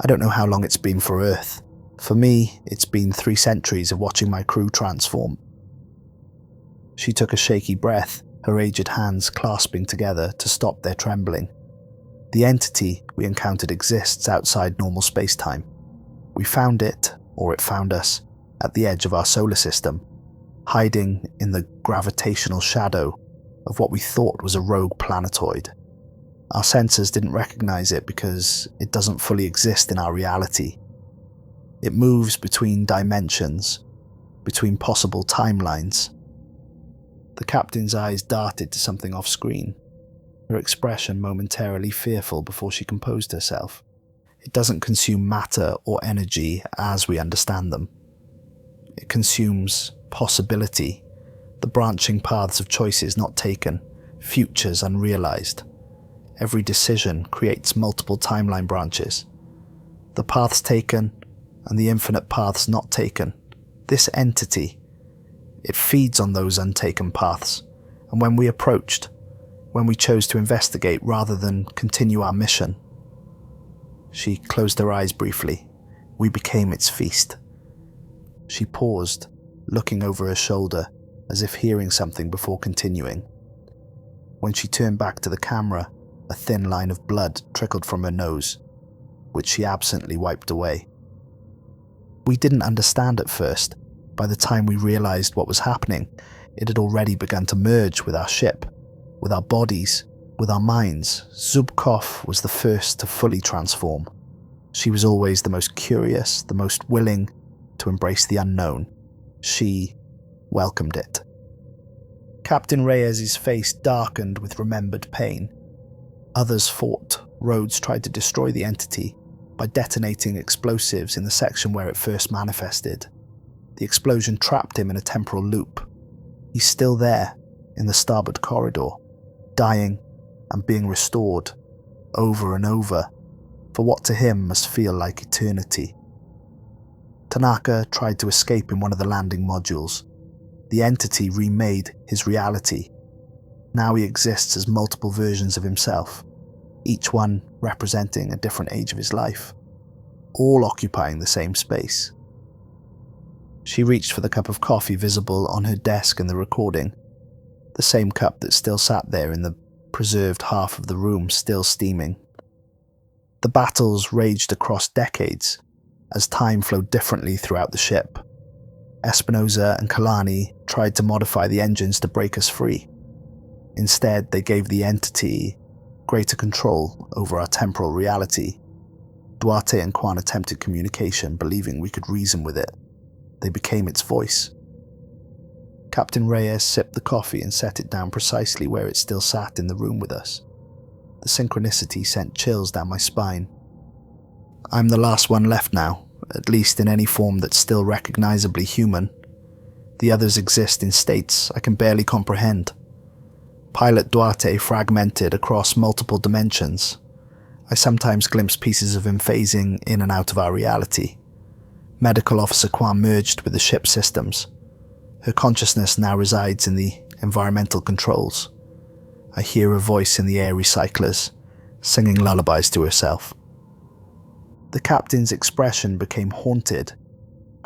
I don't know how long it's been for Earth. For me, it's been 3 centuries of watching my crew transform." She took a shaky breath, her aged hands clasping together to stop their trembling. "The entity we encountered exists outside normal spacetime. We found it, or it found us, at the edge of our solar system, hiding in the gravitational shadow of what we thought was a rogue planetoid. Our sensors didn't recognize it because it doesn't fully exist in our reality. It moves between dimensions, between possible timelines." The captain's eyes darted to something off-screen, her expression momentarily fearful before she composed herself. "It doesn't consume matter or energy as we understand them. It consumes possibility, the branching paths of choices not taken, futures unrealized. Every decision creates multiple timeline branches. The paths taken and the infinite paths not taken. This entity, it feeds on those untaken paths, and when we approached, when we chose to investigate rather than continue our mission," she closed her eyes briefly, "we became its feast." She paused, looking over her shoulder as if hearing something before continuing. When she turned back to the camera, a thin line of blood trickled from her nose, which she absently wiped away. "We didn't understand at first. By the time we realized what was happening, it had already begun to merge with our ship, with our bodies, with our minds. Zubkov was the first to fully transform. She was always the most curious, the most willing to embrace the unknown. She welcomed it." Captain Reyes' face darkened with remembered pain. Others fought. Rhodes tried to destroy the entity by detonating explosives in the section where it first manifested. The explosion trapped him in a temporal loop. He's still there, in the starboard corridor, dying and being restored, over and over, for what to him must feel like eternity. Tanaka tried to escape in one of the landing modules. The entity remade his reality. Now he exists as multiple versions of himself, each one representing a different age of his life, all occupying the same space. She reached for the cup of coffee visible on her desk in the recording, the same cup that still sat there in the preserved half of the room, still steaming. The battles raged across decades, as time flowed differently throughout the ship. Espinosa and Kalani tried to modify the engines to break us free. Instead, they gave the entity greater control over our temporal reality. Duarte and Kwan attempted communication, believing we could reason with it. They became its voice. Captain Reyes sipped the coffee and set it down precisely where it still sat in the room with us. The synchronicity sent chills down my spine. I'm the last one left now, at least in any form that's still recognizably human. The others exist in states I can barely comprehend. Pilot Duarte fragmented across multiple dimensions. I sometimes glimpse pieces of him phasing in and out of our reality. Medical Officer Kwan merged with the ship's systems. Her consciousness now resides in the environmental controls. I hear her voice in the air recyclers, singing lullabies to herself. The captain's expression became haunted,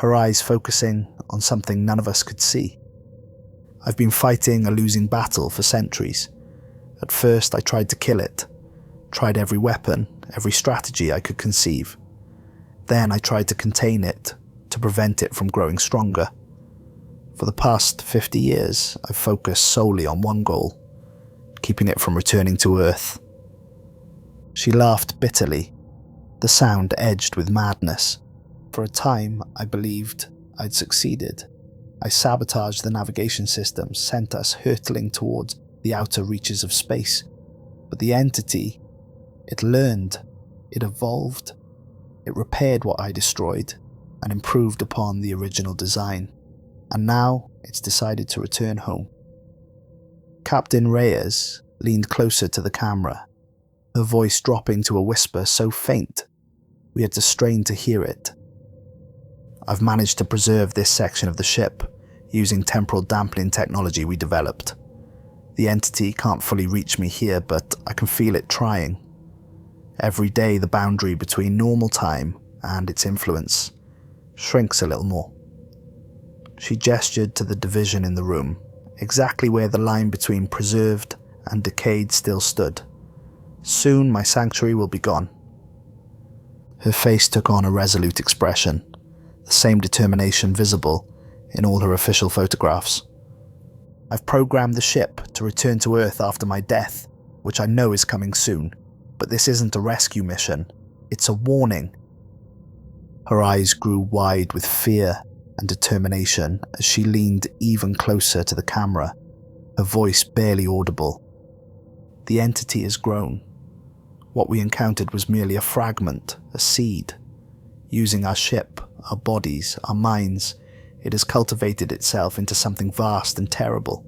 her eyes focusing on something none of us could see. I've been fighting a losing battle for centuries. At first I tried to kill it, tried every weapon, every strategy I could conceive. Then I tried to contain it, to prevent it from growing stronger. For the past 50 years, I've focused solely on one goal, keeping it from returning to Earth. She laughed bitterly, the sound edged with madness. For a time, I believed I'd succeeded. I sabotaged the navigation system, sent us hurtling towards the outer reaches of space. But the entity, it learned, it evolved, it repaired what I destroyed, and improved upon the original design. And now it's decided to return home. Captain Reyes leaned closer to the camera, her voice dropping to a whisper so faint we had to strain to hear it. I've managed to preserve this section of the ship using temporal dampening technology we developed. The entity can't fully reach me here, but I can feel it trying. Every day the boundary between normal time and its influence shrinks a little more. She gestured to the division in the room, exactly where the line between preserved and decayed still stood. Soon my sanctuary will be gone. Her face took on a resolute expression, the same determination visible in all her official photographs. I've programmed the ship to return to Earth after my death, which I know is coming soon, but this isn't a rescue mission, it's a warning. Her eyes grew wide with fear and determination as she leaned even closer to the camera, her voice barely audible. The entity has grown. What we encountered was merely a fragment, a seed. Using our ship, our bodies, our minds, it has cultivated itself into something vast and terrible.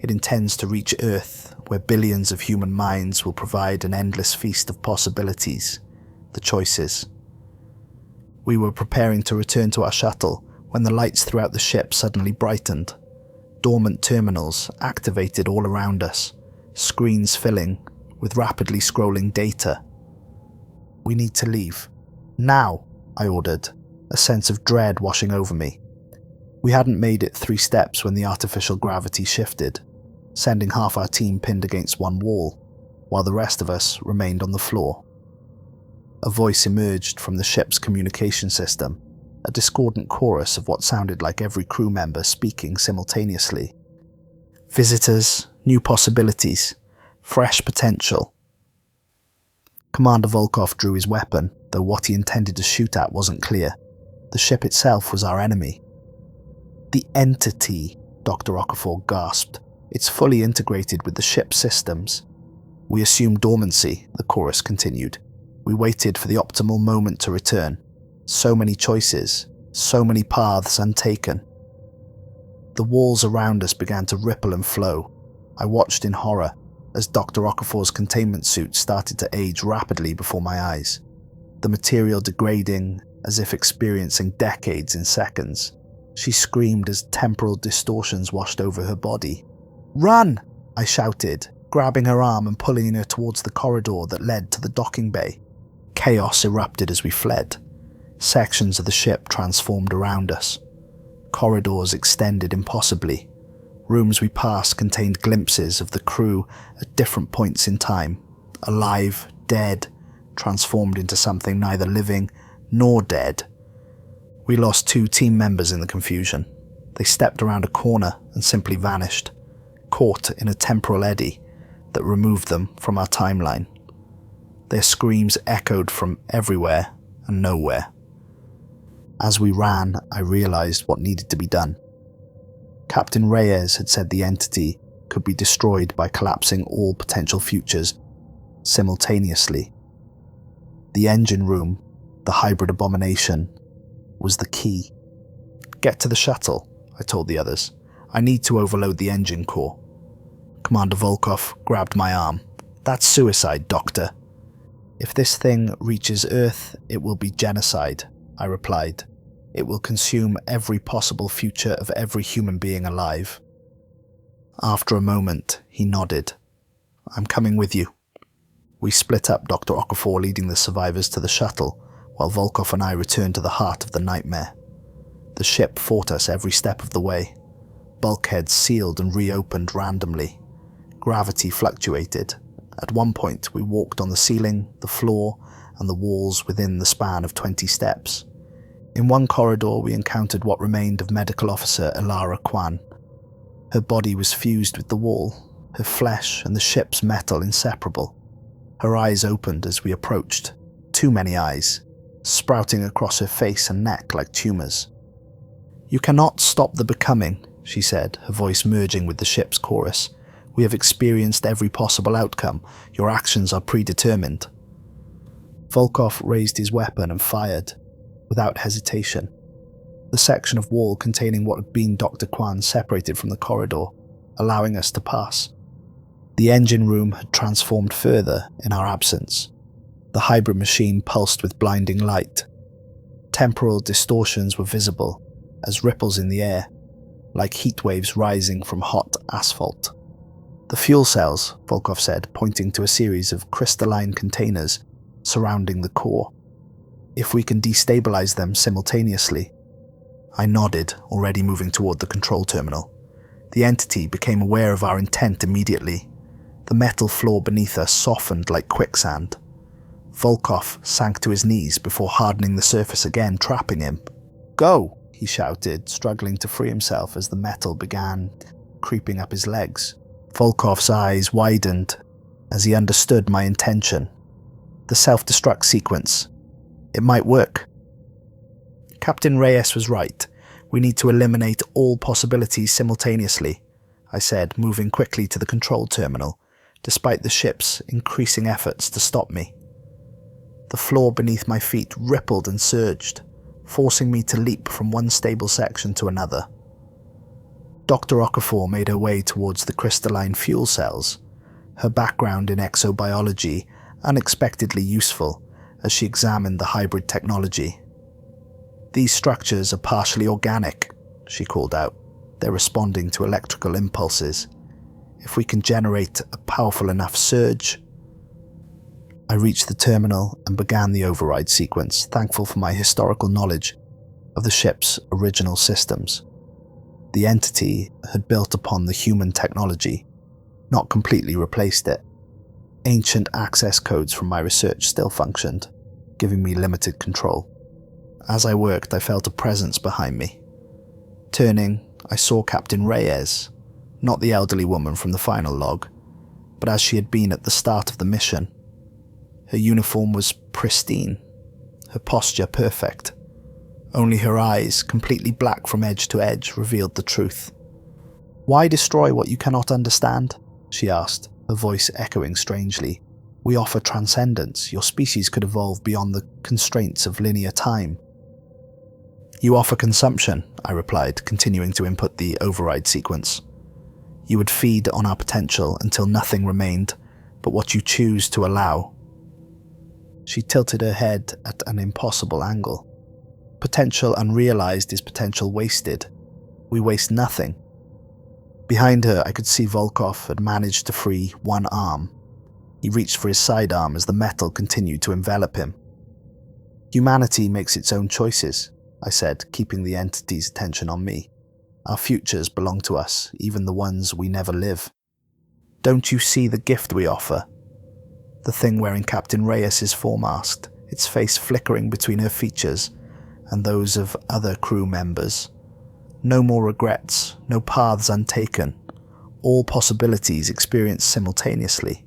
It intends to reach Earth, where billions of human minds will provide an endless feast of possibilities, the choices. We were preparing to return to our shuttle when the lights throughout the ship suddenly brightened. Dormant terminals activated all around us, screens filling with rapidly scrolling data. We need to leave. Now, I ordered, a sense of dread washing over me. We hadn't made it 3 steps when the artificial gravity shifted, sending half our team pinned against one wall, while the rest of us remained on the floor. A voice emerged from the ship's communication system, a discordant chorus of what sounded like every crew member speaking simultaneously. Visitors, new possibilities, fresh potential. Commander Volkov drew his weapon, though what he intended to shoot at wasn't clear. The ship itself was our enemy. The entity, Dr. Okafor gasped. It's fully integrated with the ship's systems. We assumed dormancy, the chorus continued. We waited for the optimal moment to return. So many choices, so many paths untaken. The walls around us began to ripple and flow. I watched in horror as Dr. Okafor's containment suit started to age rapidly before my eyes, the material degrading as if experiencing decades in seconds. She screamed as temporal distortions washed over her body. "Run!" I shouted, grabbing her arm and pulling her towards the corridor that led to the docking bay. Chaos erupted as we fled. Sections of the ship transformed around us. Corridors extended impossibly. Rooms we passed contained glimpses of the crew at different points in time, alive, dead, transformed into something neither living nor dead. We lost 2 team members in the confusion. They stepped around a corner and simply vanished, caught in a temporal eddy that removed them from our timeline. Their screams echoed from everywhere and nowhere. As we ran, I realized what needed to be done. Captain Reyes had said the entity could be destroyed by collapsing all potential futures simultaneously. The engine room, the hybrid abomination, was the key. "Get to the shuttle," I told the others. "I need to overload the engine core." Commander Volkov grabbed my arm. "That's suicide, Doctor." "If this thing reaches Earth, it will be genocide," I replied. "It will consume every possible future of every human being alive." After a moment, he nodded. "I'm coming with you." We split up, Dr. Okafor leading the survivors to the shuttle, while Volkov and I returned to the heart of the nightmare. The ship fought us every step of the way. Bulkheads sealed and reopened randomly. Gravity fluctuated. At one point, we walked on the ceiling, the floor, and the walls within the span of 20 steps. In one corridor, we encountered what remained of Medical Officer Elara Kwan. Her body was fused with the wall, her flesh and the ship's metal inseparable. Her eyes opened as we approached. Too many eyes, sprouting across her face and neck like tumors. "You cannot stop the becoming," she said, her voice merging with the ship's chorus. "We have experienced every possible outcome. Your actions are predetermined." Volkov raised his weapon and fired, without hesitation. The section of wall containing what had been Dr. Kwan separated from the corridor, allowing us to pass. The engine room had transformed further in our absence. The hybrid machine pulsed with blinding light. Temporal distortions were visible, as ripples in the air, like heat waves rising from hot asphalt. "The fuel cells," Volkov said, pointing to a series of crystalline containers surrounding the core. "If we can destabilize them simultaneously." I nodded, already moving toward the control terminal. The entity became aware of our intent immediately. The metal floor beneath us softened like quicksand. Volkov sank to his knees before hardening the surface again, trapping him. "Go!" he shouted, struggling to free himself as the metal began creeping up his legs. Volkov's eyes widened as he understood my intention. The self-destruct sequence. It might work. Captain Reyes was right. We need to eliminate all possibilities simultaneously, I said, moving quickly to the control terminal, despite the ship's increasing efforts to stop me. The floor beneath my feet rippled and surged, forcing me to leap from one stable section to another. Dr. Okafor made her way towards the crystalline fuel cells, her background in exobiology unexpectedly useful as she examined the hybrid technology. "These structures are partially organic," she called out. "They're responding to electrical impulses. If we can generate a powerful enough surge..." I reached the terminal and began the override sequence, thankful for my historical knowledge of the ship's original systems. The entity had built upon the human technology, not completely replaced it. Ancient access codes from my research still functioned, giving me limited control. As I worked, I felt a presence behind me. Turning, I saw Captain Reyes, not the elderly woman from the final log, but as she had been at the start of the mission. Her uniform was pristine, her posture perfect. Only her eyes, completely black from edge to edge, revealed the truth. "Why destroy what you cannot understand?" she asked, her voice echoing strangely. "We offer transcendence. Your species could evolve beyond the constraints of linear time." "You offer consumption," I replied, continuing to input the override sequence. "You would feed on our potential until nothing remained but what you choose to allow." She tilted her head at an impossible angle. "Potential unrealized is potential wasted. We waste nothing." Behind her, I could see Volkov had managed to free one arm. He reached for his sidearm as the metal continued to envelop him. "Humanity makes its own choices," I said, keeping the entity's attention on me. "Our futures belong to us, even the ones we never live. Don't you see the gift we offer?" The thing wearing Captain Reyes' foremast, its face flickering between her features and those of other crew members. No more regrets, no paths untaken, all possibilities experienced simultaneously.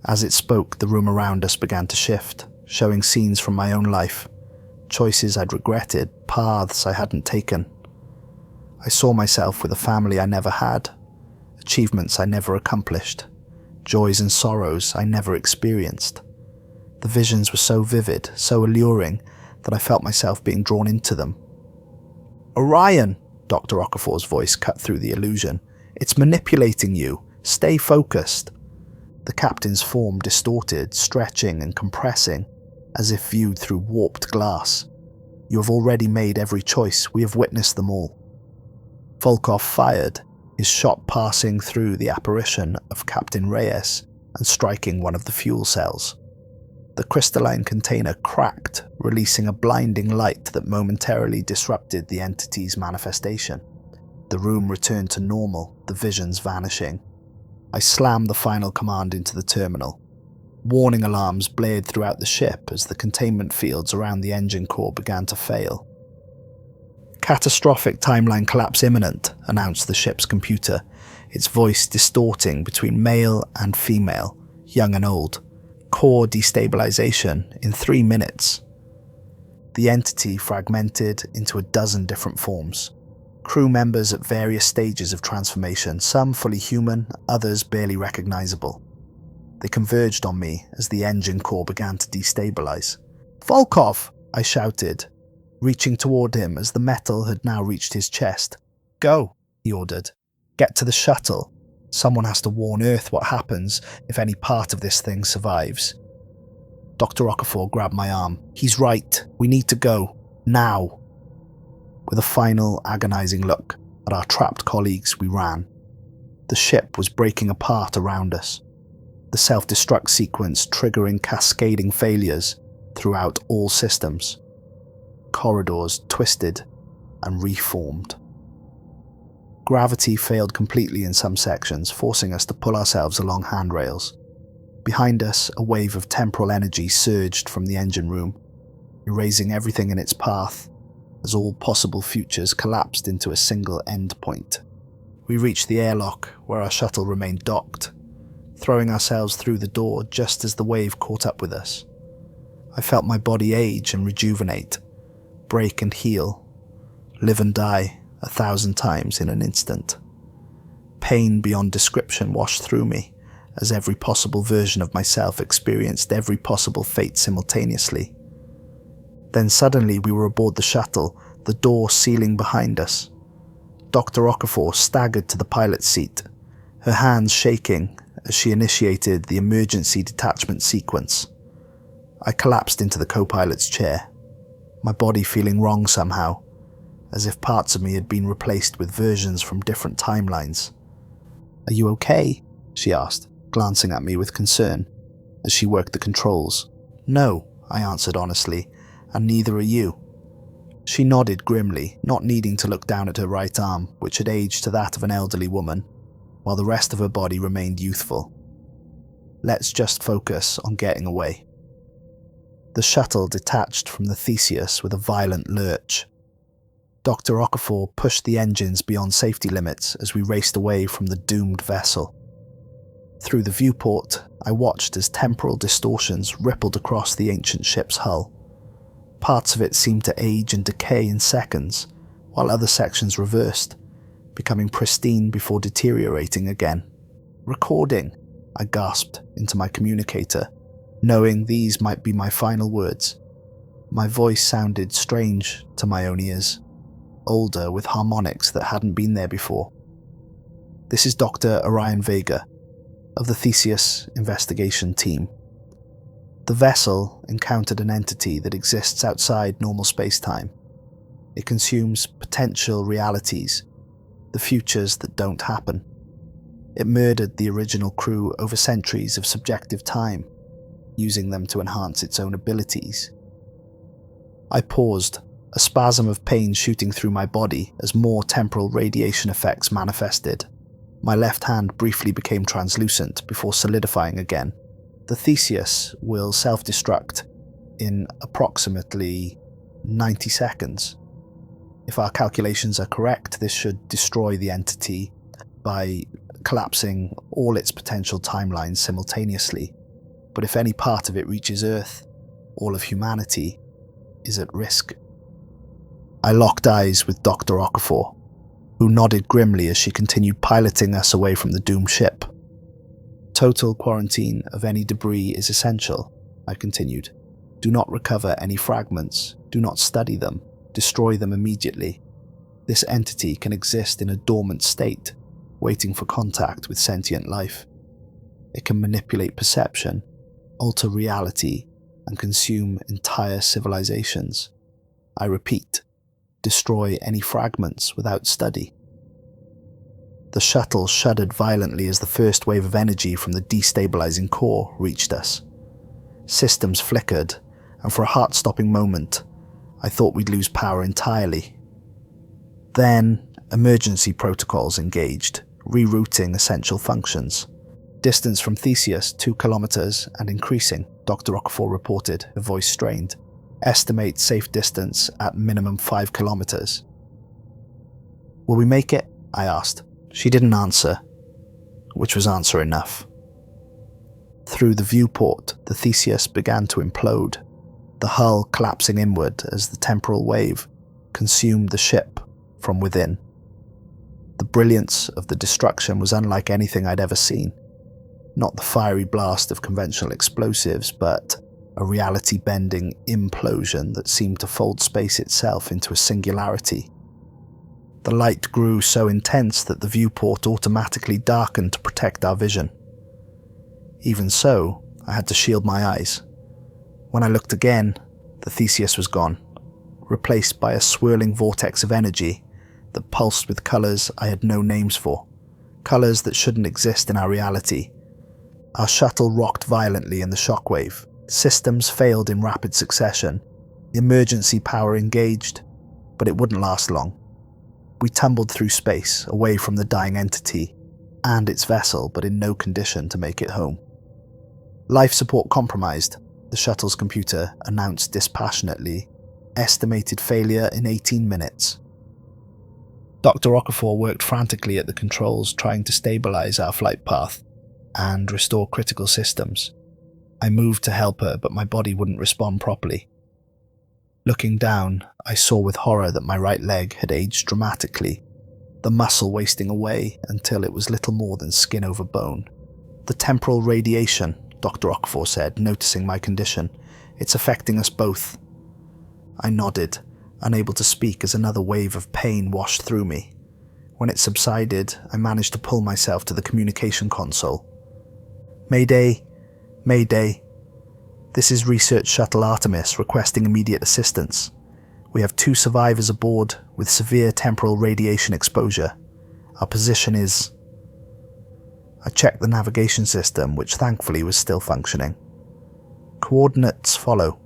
As it spoke, the room around us began to shift, showing scenes from my own life, choices I'd regretted, paths I hadn't taken. I saw myself with a family I never had, achievements I never accomplished, joys and sorrows I never experienced. The visions were so vivid, so alluring, that I felt myself being drawn into them. "Orion!" Dr. Okafor's voice cut through the illusion. "It's manipulating you. Stay focused." The captain's form distorted, stretching and compressing, as if viewed through warped glass. "You have already made every choice. We have witnessed them all." Volkov fired, his shot passing through the apparition of Captain Reyes and striking one of the fuel cells. The crystalline container cracked, releasing a blinding light that momentarily disrupted the entity's manifestation. The room returned to normal, the visions vanishing. I slammed the final command into the terminal. Warning alarms blared throughout the ship as the containment fields around the engine core began to fail. "Catastrophic timeline collapse imminent," announced the ship's computer, its voice distorting between male and female, young and old. "Core destabilization in 3 minutes." The entity fragmented into a dozen different forms. Crew members at various stages of transformation, some fully human, others barely recognizable. They converged on me as the engine core began to destabilize. "Volkov!" I shouted, reaching toward him as the metal had now reached his chest. "Go," he ordered. "Get to the shuttle. Someone has to warn Earth what happens if any part of this thing survives." Dr. Okafor grabbed my arm. "He's right. We need to go. Now." With a final, agonizing look at our trapped colleagues, we ran. The ship was breaking apart around us, the self-destruct sequence triggering cascading failures throughout all systems. Corridors twisted and reformed. Gravity failed completely in some sections, forcing us to pull ourselves along handrails. Behind us, a wave of temporal energy surged from the engine room, erasing everything in its path as all possible futures collapsed into a single endpoint. We reached the airlock, where our shuttle remained docked, throwing ourselves through the door just as the wave caught up with us. I felt my body age and rejuvenate, break and heal, live and die 1,000 times in an instant. Pain beyond description washed through me, as every possible version of myself experienced every possible fate simultaneously. Then suddenly we were aboard the shuttle, the door sealing behind us. Dr. Okafor staggered to the pilot's seat, her hands shaking as she initiated the emergency detachment sequence. I collapsed into the co-pilot's chair, my body feeling wrong somehow, as if parts of me had been replaced with versions from different timelines. "Are you okay?" she asked, glancing at me with concern as she worked the controls. "No," I answered honestly, "and neither are you." She nodded grimly, not needing to look down at her right arm, which had aged to that of an elderly woman, while the rest of her body remained youthful. "Let's just focus on getting away." The shuttle detached from the Theseus with a violent lurch. Dr. Okafor pushed the engines beyond safety limits as we raced away from the doomed vessel. Through the viewport, I watched as temporal distortions rippled across the ancient ship's hull. Parts of it seemed to age and decay in seconds, while other sections reversed, becoming pristine before deteriorating again. "Recording," I gasped into my communicator, knowing these might be my final words. My voice sounded strange to my own ears, older with harmonics that hadn't been there before. "This is Dr. Orion Vega, of the Theseus investigation team. The vessel encountered an entity that exists outside normal spacetime. It consumes potential realities, the futures that don't happen. It murdered the original crew over centuries of subjective time, using them to enhance its own abilities." I paused, a spasm of pain shooting through my body as more temporal radiation effects manifested. My left hand briefly became translucent before solidifying again. "The Theseus will self-destruct in approximately 90 seconds. If our calculations are correct, this should destroy the entity by collapsing all its potential timelines simultaneously. but if any part of it reaches Earth, all of humanity is at risk. I locked eyes with Dr. Okafor, who nodded grimly as she continued piloting us away from the doomed ship. Total quarantine of any debris is essential, I continued. Do not recover any fragments, do not study them, destroy them immediately. This entity can exist in a dormant state, waiting for contact with sentient life. It can manipulate perception, alter reality, and consume entire civilizations. I repeat, destroy any fragments without study. The shuttle shuddered violently as the first wave of energy from the destabilizing core reached us. Systems flickered, and for a heart-stopping moment, I thought we'd lose power entirely. Then, emergency protocols engaged, rerouting essential functions. Distance from Theseus, 2 kilometers and increasing, Dr. Okafor reported, her voice strained. Estimate safe distance at minimum 5 kilometers. Will we make it? I asked. She didn't answer, which was answer enough. Through the viewport, the Theseus began to implode, the hull collapsing inward as the temporal wave consumed the ship from within. The brilliance of the destruction was unlike anything I'd ever seen. Not the fiery blast of conventional explosives, but a reality-bending implosion that seemed to fold space itself into a singularity. The light grew so intense that the viewport automatically darkened to protect our vision. Even so, I had to shield my eyes. When I looked again, the Theseus was gone, replaced by a swirling vortex of energy that pulsed with colours I had no names for, colours that shouldn't exist in our reality. Our shuttle rocked violently in the shockwave. Systems failed in rapid succession. Emergency power engaged, but it wouldn't last long. We tumbled through space, away from the dying entity and its vessel, but in no condition to make it home. Life support compromised, the shuttle's computer announced dispassionately. Estimated failure in 18 minutes. Dr. Okafor worked frantically at the controls, trying to stabilize our flight path and restore critical systems. I moved to help her, but my body wouldn't respond properly. Looking down, I saw with horror that my right leg had aged dramatically, the muscle wasting away until it was little more than skin over bone. The temporal radiation, Dr. Okafor said, noticing my condition. It's affecting us both. I nodded, unable to speak as another wave of pain washed through me. When it subsided, I managed to pull myself to the communication console. Mayday, Mayday. This is Research Shuttle Artemis requesting immediate assistance. We have 2 survivors aboard with severe temporal radiation exposure. Our position is... I checked the navigation system, which thankfully was still functioning. Coordinates follow.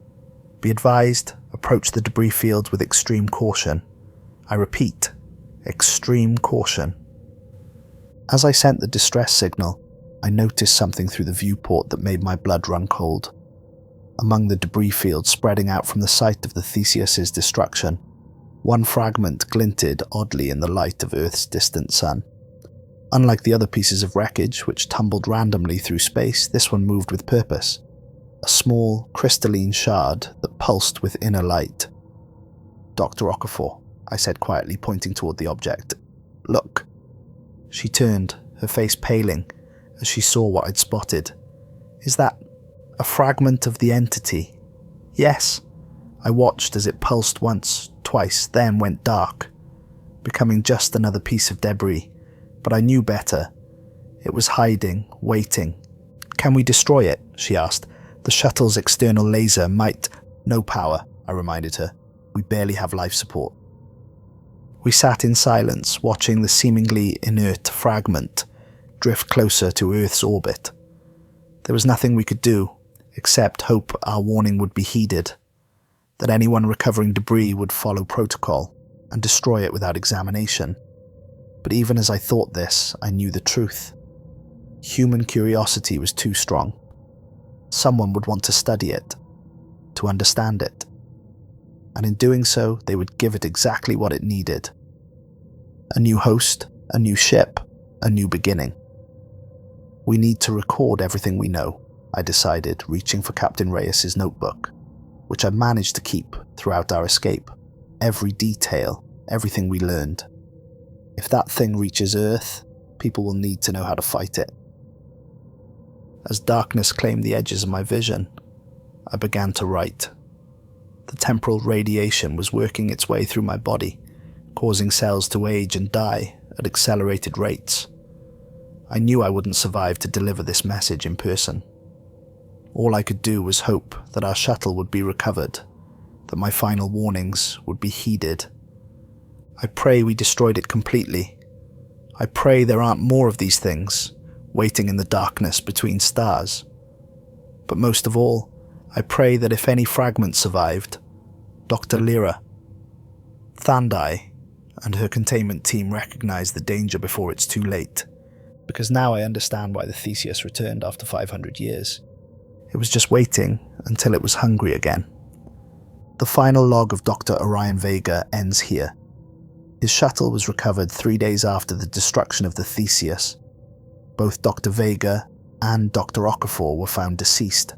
Be advised, approach the debris field with extreme caution. I repeat, extreme caution. As I sent the distress signal, I noticed something through the viewport that made my blood run cold. Among the debris field spreading out from the site of the Theseus's destruction, one fragment glinted oddly in the light of Earth's distant sun. Unlike the other pieces of wreckage which tumbled randomly through space, this one moved with purpose. A small, crystalline shard that pulsed with inner light. Dr. Okafor, I said quietly, pointing toward the object. Look. She turned, her face paling, as she saw what I'd spotted. Is that a fragment of the entity? Yes. I watched as it pulsed once, twice, then went dark, becoming just another piece of debris. But I knew better. It was hiding, waiting. Can we destroy it? She asked. The shuttle's external laser might... No power, I reminded her. We barely have life support. We sat in silence, watching the seemingly inert fragment drift closer to Earth's orbit. There was nothing we could do, except hope our warning would be heeded, that anyone recovering debris would follow protocol and destroy it without examination. But even as I thought this, I knew the truth. Human curiosity was too strong. Someone would want to study it, to understand it, and in doing so, they would give it exactly what it needed. A new host, a new ship, a new beginning. We need to record everything we know, I decided, reaching for Captain Reyes' notebook, which I managed to keep throughout our escape. Every detail, everything we learned. If that thing reaches Earth, people will need to know how to fight it. As darkness claimed the edges of my vision, I began to write. The temporal radiation was working its way through my body, causing cells to age and die at accelerated rates. I knew I wouldn't survive to deliver this message in person. All I could do was hope that our shuttle would be recovered, that my final warnings would be heeded. I pray we destroyed it completely. I pray there aren't more of these things, waiting in the darkness between stars. But most of all, I pray that if any fragments survived, Dr. Lyra, Thandai, and her containment team recognized the danger before it's too late. Because now I understand why the Theseus returned after 500 years. It was just waiting until it was hungry again. The final log of Dr. Orion Vega ends here. His shuttle was recovered 3 days after the destruction of the Theseus. Both Dr. Vega and Dr. Okafor were found deceased,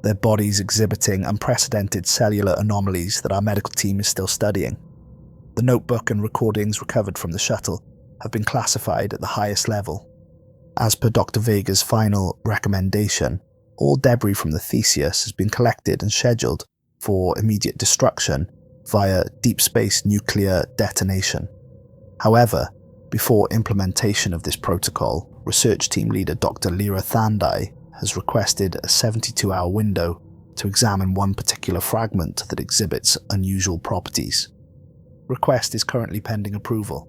their bodies exhibiting unprecedented cellular anomalies that our medical team is still studying. The notebook and recordings recovered from the shuttle have been classified at the highest level. As per Dr. Vega's final recommendation, all debris from the Theseus has been collected and scheduled for immediate destruction via deep space nuclear detonation. However, before implementation of this protocol, research team leader Dr. Lyra Thandai has requested a 72-hour window to examine one particular fragment that exhibits unusual properties. Request is currently pending approval.